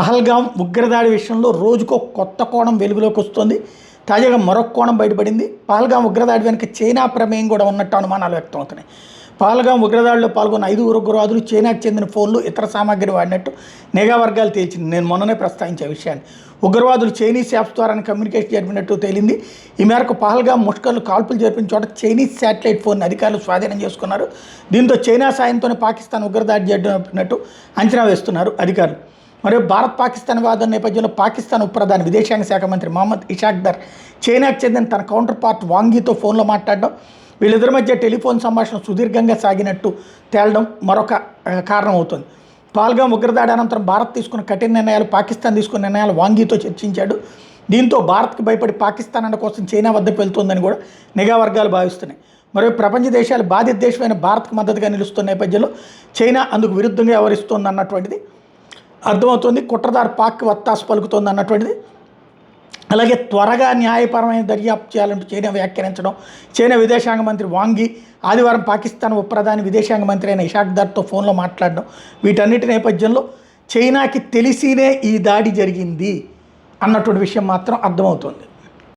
పహల్గాం ఉగ్రదాడి విషయంలో రోజుకో కొత్త కోణం వెలుగులోకి వస్తుంది. తాజాగా మరొక కోణం బయటపడింది. పహల్గాం ఉగ్రదాడి వెనుక చైనా ప్రమేయం కూడా ఉన్నట్టు అనుమానాలు వ్యక్తమవుతున్నాయి. పహల్గాం ఉగ్రదాడిలో పాల్గొన్న 5 ఉగ్రవాదులు చైనాకు చెందిన ఫోన్లు, ఇతర సామాగ్రి వాడినట్టు నిఘా వర్గాలు తేల్చింది. నేను మొన్ననే ప్రస్తావించే విషయాన్ని. ఉగ్రవాదులు చైనీస్ యాప్స్ ద్వారా కమ్యూనికేషన్ జరిపినట్టు తేలింది. ఈ మేరకు పహల్గాం ముష్కర్లు కాల్పులు జరిపిన చోట చైనీస్ శాటిలైట్ ఫోన్ అధికారులు స్వాధీనం చేసుకున్నారు. దీంతో చైనా సాయంతోనే పాకిస్తాన్ ఉగ్రదాడి జరిపినట్టు అంచనా వేస్తున్నారు అధికారులు. మరియు పాకిస్తాన్ వివాదం నేపథ్యంలో పాకిస్తాన్ ఉప ప్రధాని విదేశాంగ శాఖ మంత్రి మహమ్మద్ ఇషాక్దర్ చైనాకు చెందిన తన కౌంటర్ పార్ట్ వాంగీతో ఫోన్లో మాట్లాడడం, వీళ్ళిద్దరి మధ్య టెలిఫోన్ సంభాషణ సుదీర్ఘంగా సాగినట్టు తేలడం మరొక కారణం అవుతుంది. పహల్గాం ఉగ్రదాడి అనంతరం భారత్ తీసుకున్న కఠిన నిర్ణయాలు, పాకిస్తాన్ తీసుకున్న నిర్ణయాలు వాంగీతో చర్చించాడు. దీంతో భారత్కి భయపడి పాకిస్తాన్ అండ కోసం చైనా వద్దకు వెళ్తుందని కూడా నిఘా వర్గాలు భావిస్తున్నాయి. మరియు ప్రపంచ దేశాలు బాధిత దేశమైన భారత్కు మద్దతుగా నిలుస్తున్న నేపథ్యంలో చైనా అందుకు విరుద్ధంగా వ్యవహరిస్తుంది అన్నటువంటిది అర్థమవుతుంది. కుట్రదారు పాక్ వత్తాసు పలుకుతోంది అన్నటువంటిది. అలాగే త్వరగా న్యాయపరమైన దర్యాప్తు చేయాలంటూ చైనా వ్యాఖ్యానించడం, చైనా విదేశాంగ మంత్రి వాంగి ఆదివారం పాకిస్తాన్ ఉప ప్రధాని విదేశాంగ మంత్రి అయిన ఇషాక్దర్తో ఫోన్లో మాట్లాడడం, వీటన్నిటి నేపథ్యంలో చైనాకి తెలిసినే ఈ దాడి జరిగింది అన్నటువంటి విషయం మాత్రం అర్థమవుతుంది.